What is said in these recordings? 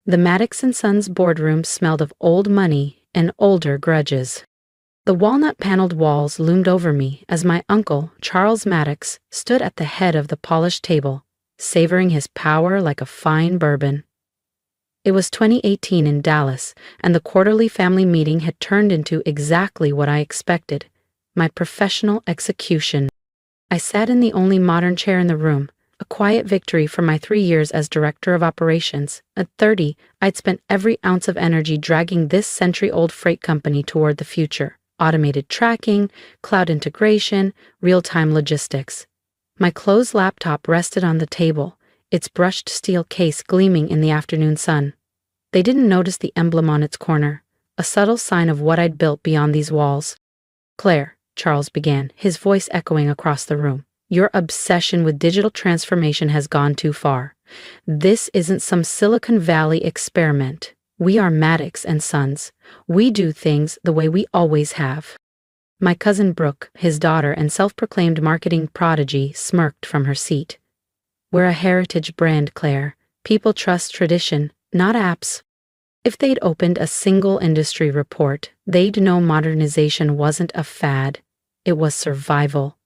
The Maddox and Sons boardroom smelled of old money and older grudges. The walnut-paneled walls loomed over me as my uncle, Charles Maddox, stood at the head of the polished table, savoring his power like a fine bourbon. It was 2018 in Dallas, and the quarterly family meeting had turned into exactly what I expected, my professional execution. I sat in the only modern chair in the room, a quiet victory for my 3 years as director of operations. At 30, I'd spent every ounce of energy dragging this century-old freight company toward the future. Automated tracking, cloud integration, real-time logistics. My closed laptop rested on the table, its brushed steel case gleaming in the afternoon sun. They didn't notice the emblem on its corner, a subtle sign of what I'd built beyond these walls. "Claire," Charles began, his voice echoing across the room, "your obsession with digital transformation has gone too far. This isn't some Silicon Valley experiment. We are Maddox and Sons. We do things the way we always have." My cousin Brooke, his daughter and self-proclaimed marketing prodigy, smirked from her seat. "We're a heritage brand, Claire. People trust tradition, not apps." If they'd opened a single industry report, they'd know modernization wasn't a fad. It was survival.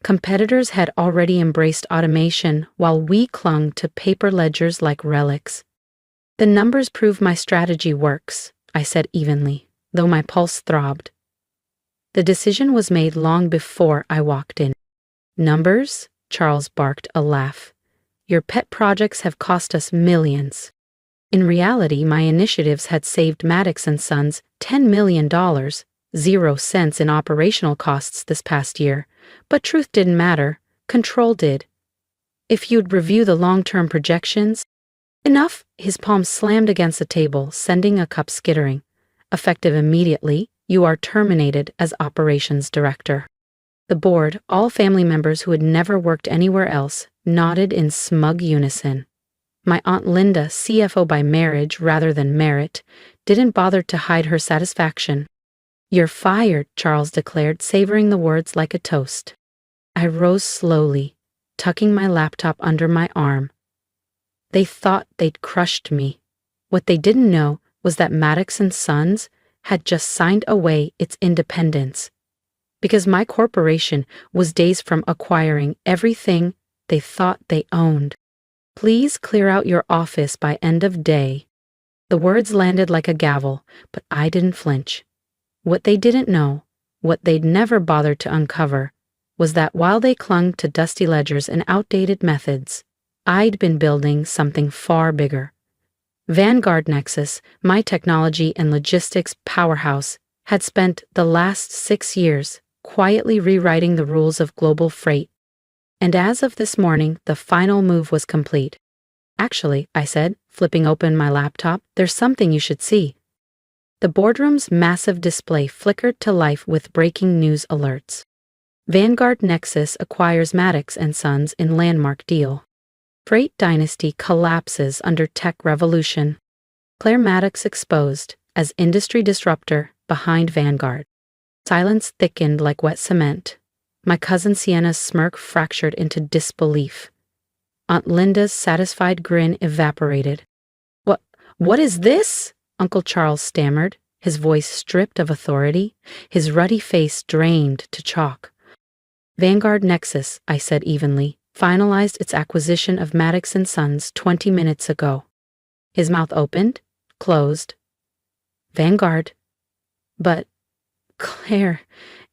Competitors had already embraced automation while we clung to paper ledgers like relics. "The numbers prove my strategy works," I said evenly, though my pulse throbbed. The decision was made long before I walked in. "Numbers?" Charles barked a laugh. "Your pet projects have cost us millions." In reality, my initiatives had saved Maddox and Sons $10 million, 0 cents in operational costs this past year. But truth didn't matter, control did. If you'd review the long-term projections— Enough! His palm slammed against the table, sending a cup skittering. "Effective immediately, you are terminated as operations director." The board, all family members who had never worked anywhere else, nodded in smug unison. My Aunt Linda, CFO by marriage rather than merit, didn't bother to hide her satisfaction. "You're fired," Charles declared, savoring the words like a toast. I rose slowly, tucking my laptop under my arm. They thought they'd crushed me. What they didn't know was that Maddox and Sons had just signed away its independence. Because my corporation was days from acquiring everything they thought they owned. "Please clear out your office by end of day." The words landed like a gavel, but I didn't flinch. What they didn't know, what they'd never bothered to uncover, was that while they clung to dusty ledgers and outdated methods, I'd been building something far bigger. Vanguard Nexus, my technology and logistics powerhouse, had spent the last 6 years quietly rewriting the rules of global freight. And as of this morning, the final move was complete. "Actually," I said, flipping open my laptop, "there's something you should see." The boardroom's massive display flickered to life with breaking news alerts. Vanguard Nexus acquires Maddox and Sons in landmark deal. Freight dynasty collapses under tech revolution. Claire Maddox exposed as industry disruptor behind Vanguard. Silence thickened like wet cement. My cousin Sienna's smirk fractured into disbelief. Aunt Linda's satisfied grin evaporated. What is this?" Uncle Charles stammered, his voice stripped of authority, his ruddy face drained to chalk. "Vanguard Nexus," I said evenly, "finalized its acquisition of Maddox and Sons 20 minutes ago." His mouth opened, closed. "Vanguard? But, Claire,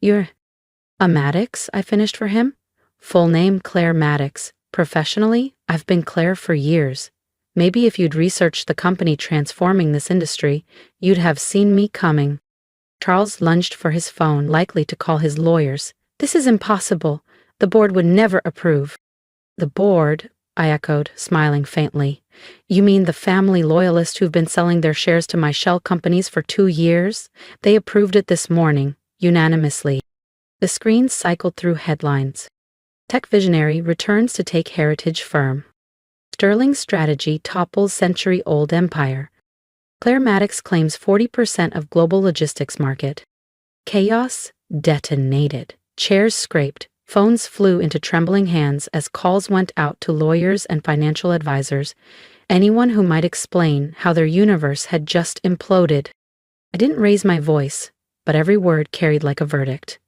you're—" "A Maddox," I finished for him. "Full name Claire Maddox. Professionally, I've been Claire for years. Maybe if you'd researched the company transforming this industry, you'd have seen me coming." Charles lunged for his phone, likely to call his lawyers. "This is impossible. The board would never approve." "The board?" I echoed, smiling faintly. "You mean the family loyalists who've been selling their shares to my shell companies for 2 years? They approved it this morning, unanimously." The screen cycled through headlines. Tech visionary returns to take heritage firm. Sterling strategy topples century-old empire. Claire Maddox claims 40% of global logistics market. Chaos detonated. Chairs scraped. Phones flew into trembling hands as calls went out to lawyers and financial advisors. Anyone who might explain how their universe had just imploded. I didn't raise my voice, but every word carried like a verdict.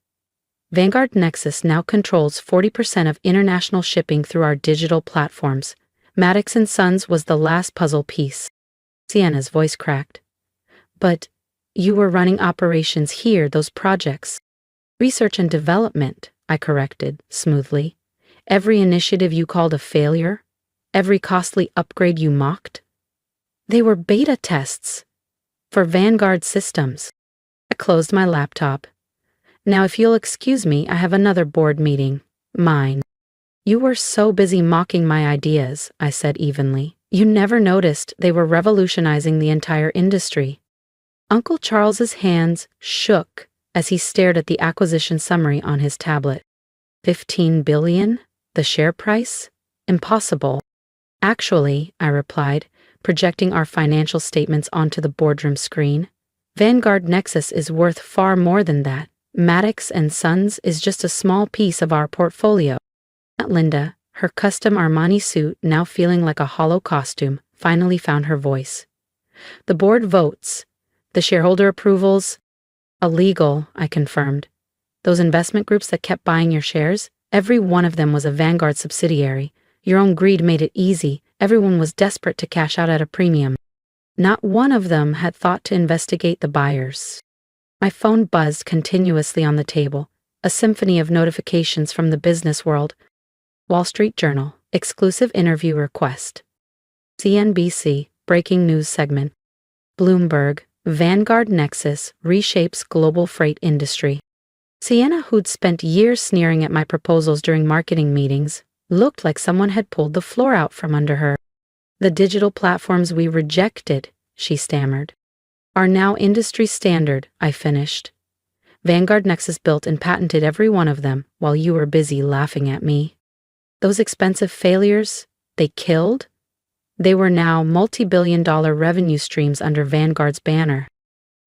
Vanguard Nexus now controls 40% of international shipping through our digital platforms. Maddox and Sons was the last puzzle piece. Sienna's voice cracked. But you were running operations here, those projects. Research and development, I corrected, smoothly. Every initiative you called a failure? Every costly upgrade you mocked? They were beta tests. For Vanguard systems. I closed my laptop. Now if you'll excuse me, I have another board meeting. Mine. You were so busy mocking my ideas, I said evenly. You never noticed they were revolutionizing the entire industry. Uncle Charles's hands shook as he stared at the acquisition summary on his tablet. 15 billion? The share price? Impossible. Actually, I replied, projecting our financial statements onto the boardroom screen. Vanguard Nexus is worth far more than that. Maddox and Sons is just a small piece of our portfolio. Linda, her custom Armani suit now feeling like a hollow costume, finally found her voice. The board votes. The shareholder approvals? Illegal, I confirmed. Those investment groups that kept buying your shares, every one of them was a Vanguard subsidiary. Your own greed made it easy. Everyone was desperate to cash out at a premium. Not one of them had thought to investigate the buyers. My phone buzzed continuously on the table, a symphony of notifications from the business world. Wall Street Journal, exclusive interview request. CNBC, breaking news segment. Bloomberg, Vanguard Nexus reshapes global freight industry. Sienna, who'd spent years sneering at my proposals during marketing meetings, looked like someone had pulled the floor out from under her. The digital platforms we rejected, she stammered, are now industry standard, I finished. Vanguard Nexus built and patented every one of them while you were busy laughing at me. Those expensive failures, they killed? They were now multi-billion-dollar revenue streams under Vanguard's banner.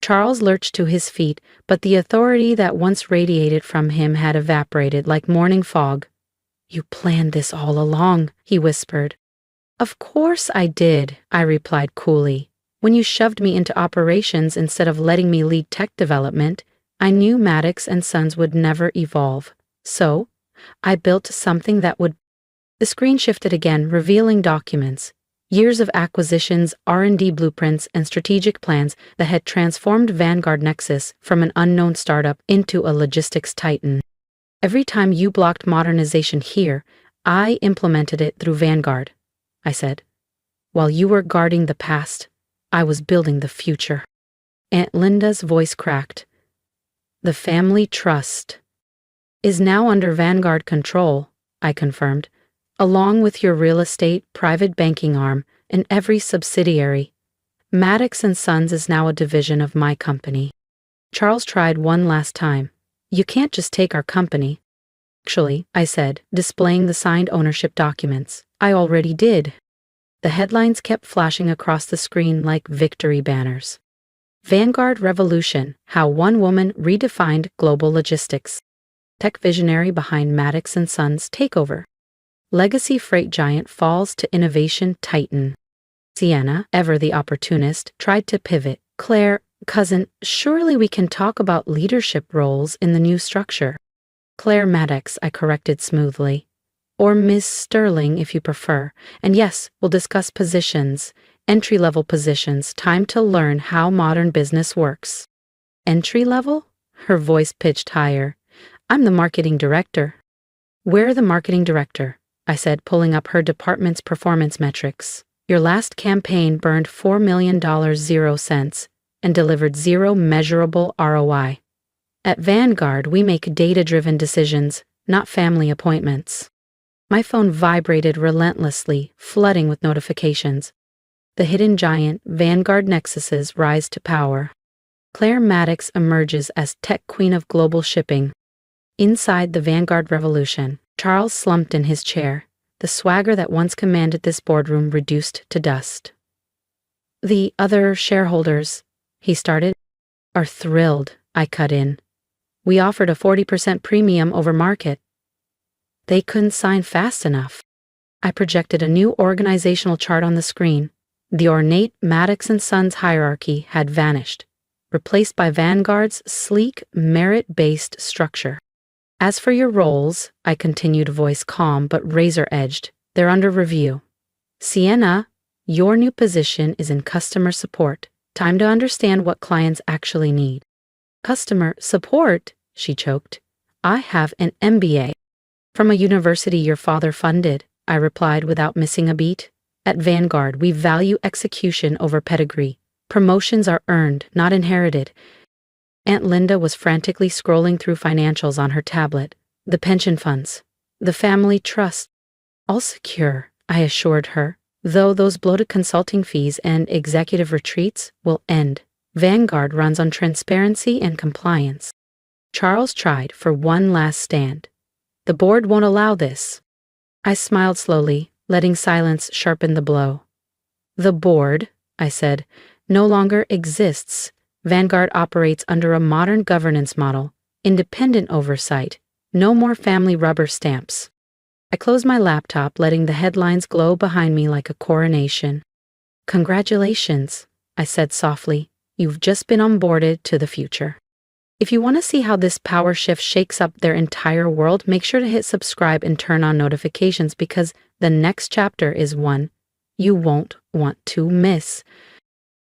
Charles lurched to his feet, but the authority that once radiated from him had evaporated like morning fog. You planned this all along, he whispered. Of course I did, I replied coolly. When you shoved me into operations instead of letting me lead tech development, I knew Maddox and Sons would never evolve. So, I built something that would... The screen shifted again, revealing documents. Years of acquisitions, R&D blueprints, and strategic plans that had transformed Vanguard Nexus from an unknown startup into a logistics titan. Every time you blocked modernization here, I implemented it through Vanguard, I said. While you were guarding the past, I was building the future. Aunt Linda's voice cracked. The family trust is now under Vanguard control, I confirmed, along with your real estate, private banking arm, and every subsidiary. Maddox and Sons is now a division of my company. Charles tried one last time. You can't just take our company. Actually, I said, displaying the signed ownership documents. I already did. The headlines kept flashing across the screen like victory banners. Vanguard Revolution, how one woman redefined global logistics. Tech visionary behind Maddox and Sons takeover. Legacy freight giant falls to innovation titan. Sienna, ever the opportunist, tried to pivot. Claire, cousin, surely we can talk about leadership roles in the new structure. Claire Maddox, I corrected smoothly. Or Ms. Sterling, if you prefer. And yes, we'll discuss positions, entry-level positions, time to learn how modern business works. Entry-level? Her voice pitched higher. I'm the marketing director. We're the marketing director, I said, pulling up her department's performance metrics. Your last campaign burned $4 million 0 cents and delivered 0 measurable ROI. At Vanguard, we make data-driven decisions, not family appointments. My phone vibrated relentlessly, flooding with notifications. The hidden giant, Vanguard Nexus's rise to power. Claire Maddox emerges as tech queen of global shipping. Inside the Vanguard Revolution, Charles slumped in his chair, the swagger that once commanded this boardroom reduced to dust. The other shareholders, he started, are thrilled, I cut in. We offered a 40% premium over market. They couldn't sign fast enough. I projected a new organizational chart on the screen. The ornate Maddox and Sons hierarchy had vanished, replaced by Vanguard's sleek, merit-based structure. As for your roles, I continued, voice calm but razor-edged, they're under review. Sienna, your new position is in customer support. Time to understand what clients actually need. Customer support, she choked. I have an MBA. From a university your father funded, I replied without missing a beat. At Vanguard, we value execution over pedigree. Promotions are earned, not inherited. Aunt Linda was frantically scrolling through financials on her tablet. The pension funds, the family trust. All secure, I assured her, though those bloated consulting fees and executive retreats will end. Vanguard runs on transparency and compliance. Charles tried for one last stand. The board won't allow this. I smiled slowly, letting silence sharpen the blow. The board, I said, no longer exists. Vanguard operates under a modern governance model, independent oversight, no more family rubber stamps. I closed my laptop, letting the headlines glow behind me like a coronation. Congratulations, I said softly. You've just been onboarded to the future. If you want to see how this power shift shakes up their entire world, make sure to hit subscribe and turn on notifications because the next chapter is one you won't want to miss.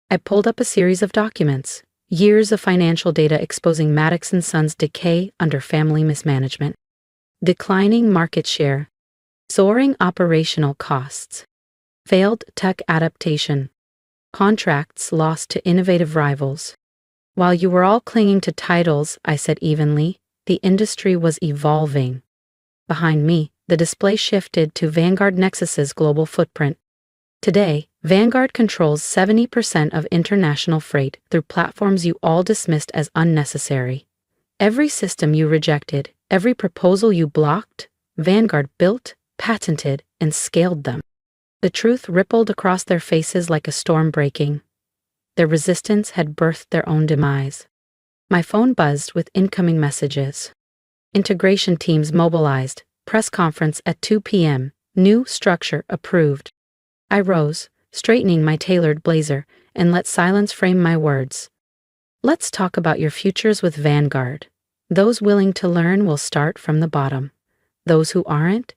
I pulled up a series of documents, years of financial data exposing Maddox and Sons' decay under family mismanagement, declining market share, soaring operational costs, failed tech adaptation, contracts lost to innovative rivals. While you were all clinging to titles, I said evenly, the industry was evolving. Behind me, the display shifted to Vanguard Nexus's global footprint. Today, Vanguard controls 70% of international freight through platforms you all dismissed as unnecessary. Every system you rejected, every proposal you blocked, Vanguard built, patented, and scaled them. The truth rippled across their faces like a storm breaking. Their resistance had birthed their own demise. My phone buzzed with incoming messages. Integration teams mobilized, press conference at 2 p.m., new structure approved. I rose, straightening my tailored blazer, and let silence frame my words. Let's talk about your futures with Vanguard. Those willing to learn will start from the bottom. Those who aren't?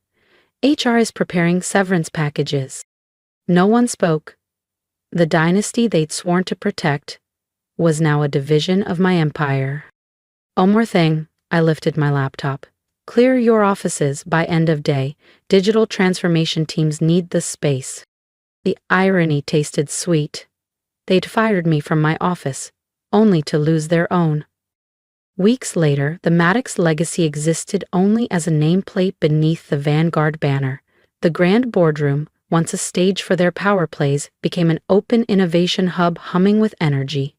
HR is preparing severance packages. No one spoke. The dynasty they'd sworn to protect was now a division of my empire. One more thing, I lifted my laptop. Clear your offices by end of day. Digital transformation teams need the space. The irony tasted sweet. They'd fired me from my office, only to lose their own. Weeks later, the Maddox legacy existed only as a nameplate beneath the Vanguard banner. The grand boardroom, once a stage for their power plays, became an open innovation hub humming with energy.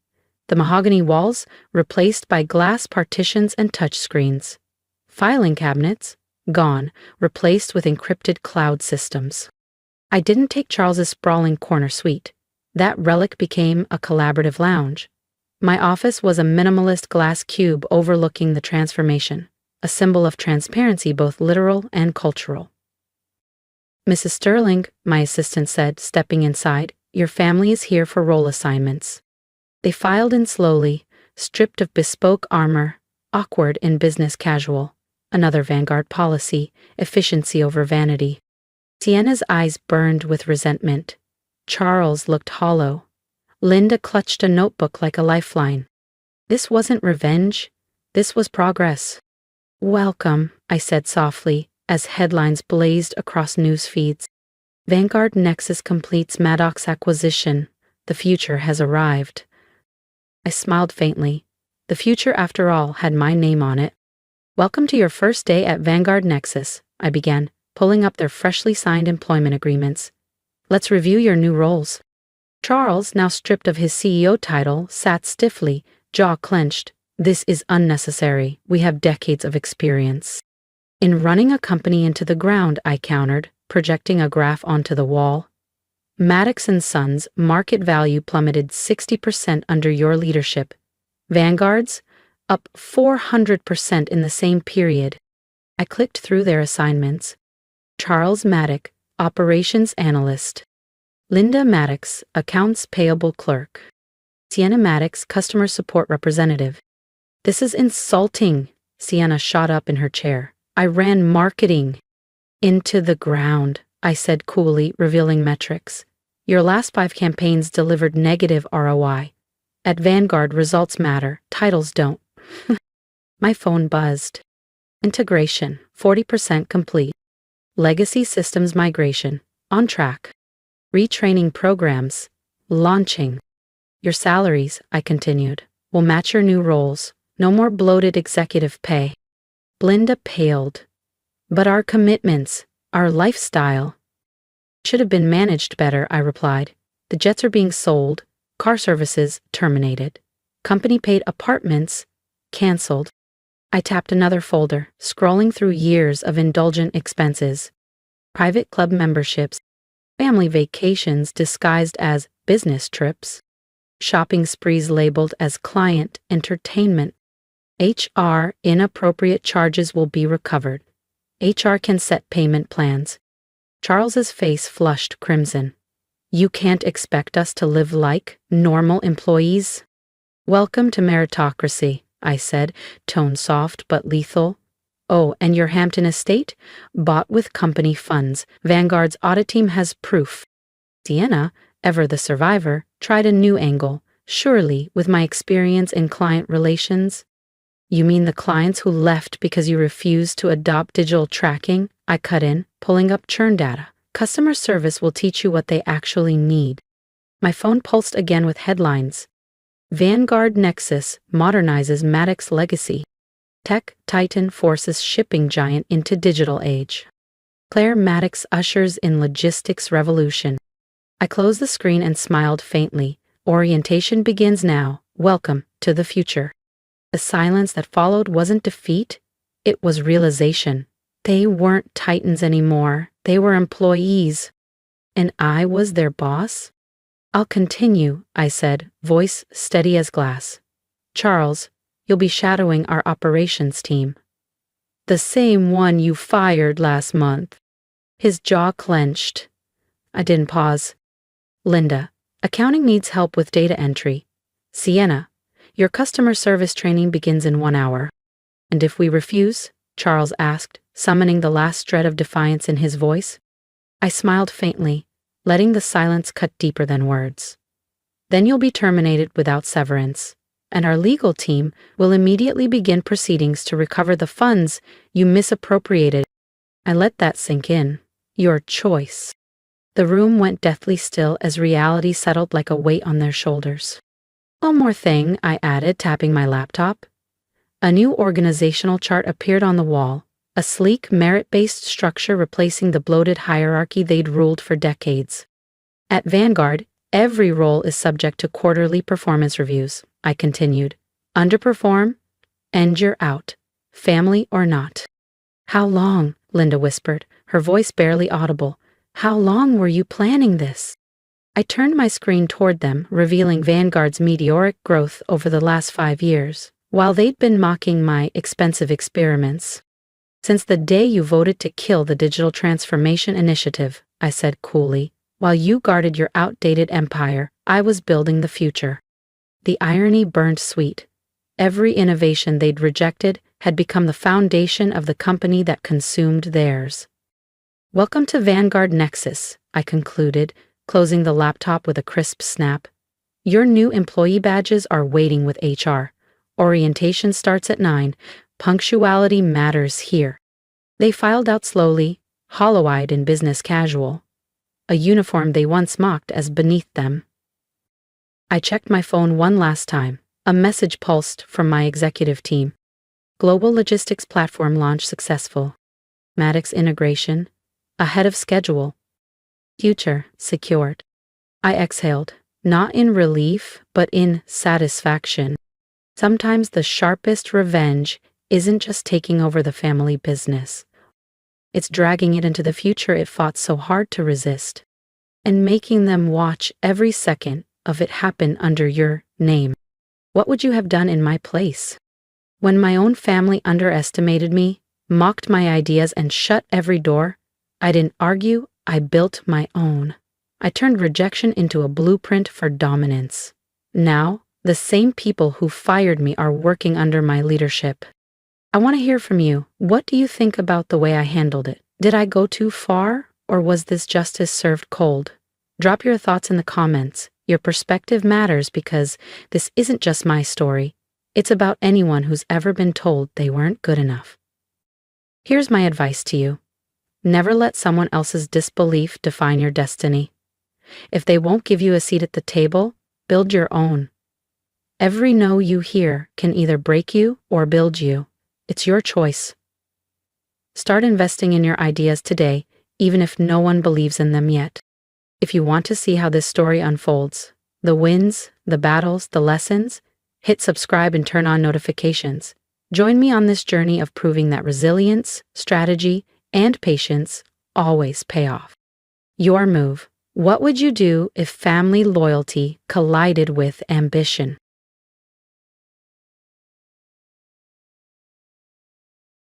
The mahogany walls replaced by glass partitions and touchscreens. Filing cabinets, gone, replaced with encrypted cloud systems. I didn't take Charles's sprawling corner suite. That relic became a collaborative lounge. My office was a minimalist glass cube overlooking the transformation, a symbol of transparency both literal and cultural. Mrs. Sterling, my assistant said, stepping inside, your family is here for role assignments. They filed in slowly, stripped of bespoke armor, awkward in business casual. Another Vanguard policy, efficiency over vanity. Sienna's eyes burned with resentment. Charles looked hollow. Linda clutched a notebook like a lifeline. This wasn't revenge. This was progress. Welcome, I said softly, as headlines blazed across news feeds. Vanguard Nexus completes Maddox acquisition. The future has arrived. I smiled faintly. The future, after all, had my name on it. Welcome to your first day at Vanguard Nexus, I began, pulling up their freshly signed employment agreements. Let's review your new roles. Charles, now stripped of his CEO title, sat stiffly, jaw clenched. This is unnecessary. We have decades of experience. In running a company into the ground, I countered, projecting a graph onto the wall. Maddox and Sons' market value plummeted 60% under your leadership. Vanguard's up 400% in the same period. I clicked through their assignments. Charles Maddox, Operations Analyst. Linda Maddox, Accounts Payable Clerk. Sienna Maddox, Customer Support Representative. This is insulting. Sienna shot up in her chair. I ran marketing. Into the ground, I said coolly, revealing metrics. Your last 5 campaigns delivered negative ROI. At Vanguard, results matter, titles don't. My phone buzzed. Integration, 40% complete. Legacy systems migration, on track. Retraining programs, launching. Your salaries, I continued, will match your new roles. No more bloated executive pay. Blinda paled. But our commitments, our lifestyle, should have been managed better, I replied. The jets are being sold, car services terminated, company-paid apartments canceled. I tapped another folder, scrolling through years of indulgent expenses. Private club memberships, family vacations disguised as business trips, shopping sprees labeled as client entertainment. HR inappropriate charges will be recovered. HR can set payment plans. Charles's face flushed crimson. You can't expect us to live like normal employees? Welcome to meritocracy, I said, tone soft but lethal. Oh, and your Hampton estate? Bought with company funds. Vanguard's audit team has proof. Sienna, ever the survivor, tried a new angle. Surely, with my experience in client relations. You mean the clients who left because you refused to adopt digital tracking? I cut in, pulling up churn data. Customer service will teach you what they actually need. My phone pulsed again with headlines. Vanguard Nexus modernizes Maddox legacy. Tech Titan forces shipping giant into digital age. Claire Maddox ushers in logistics revolution. I closed the screen and smiled faintly. Orientation begins now. Welcome to the future. The silence that followed wasn't defeat, it was realization. They weren't titans anymore, they were employees. And I was their boss? I'll continue, I said, voice steady as glass. Charles, you'll be shadowing our operations team. The same one you fired last month. His jaw clenched. I didn't pause. Linda, accounting needs help with data entry. Sienna, your customer service training begins in 1 hour. And if we refuse? Charles asked, summoning the last shred of defiance in his voice. I smiled faintly, letting the silence cut deeper than words. Then you'll be terminated without severance, and our legal team will immediately begin proceedings to recover the funds you misappropriated. I let that sink in. Your choice. The room went deathly still as reality settled like a weight on their shoulders. One more thing, I added, tapping my laptop. A new organizational chart appeared on the wall, a sleek, merit-based structure replacing the bloated hierarchy they'd ruled for decades. At Vanguard, every role is subject to quarterly performance reviews, I continued. Underperform, and you're out, family or not. How long? Linda whispered, her voice barely audible. How long were you planning this? I turned my screen toward them, revealing Vanguard's meteoric growth over the last 5 years, while they'd been mocking my expensive experiments. Since the day you voted to kill the Digital Transformation Initiative, I said coolly, while you guarded your outdated empire, I was building the future. The irony burned sweet. Every innovation they'd rejected had become the foundation of the company that consumed theirs. Welcome to Vanguard Nexus, I concluded, closing the laptop with a crisp snap. Your new employee badges are waiting with HR. Orientation starts at 9. Punctuality matters here. They filed out slowly, hollow-eyed and business casual, a uniform they once mocked as beneath them. I checked my phone one last time. A message pulsed from my executive team. Global logistics platform launch successful. Maddox integration, ahead of schedule. Future secured. I exhaled, not in relief, but in satisfaction. Sometimes the sharpest revenge isn't just taking over the family business. It's dragging it into the future it fought so hard to resist, and making them watch every second of it happen under your name. What would you have done in my place? When my own family underestimated me, mocked my ideas, and shut every door, I didn't argue, I built my own. I turned rejection into a blueprint for dominance. Now, the same people who fired me are working under my leadership. I want to hear from you. What do you think about the way I handled it? Did I go too far, or was this justice served cold? Drop your thoughts in the comments. Your perspective matters because this isn't just my story. It's about anyone who's ever been told they weren't good enough. Here's my advice to you. Never let someone else's disbelief define your destiny. If they won't give you a seat at the table, build your own. Every no you hear can either break you or build you. It's your choice. Start investing in your ideas today, even if no one believes in them yet. If you want to see how this story unfolds, the wins, the battles, the lessons, hit subscribe and turn on notifications. Join me on this journey of proving that resilience, strategy, and patience always pay off. Your move. What would you do if family loyalty collided with ambition?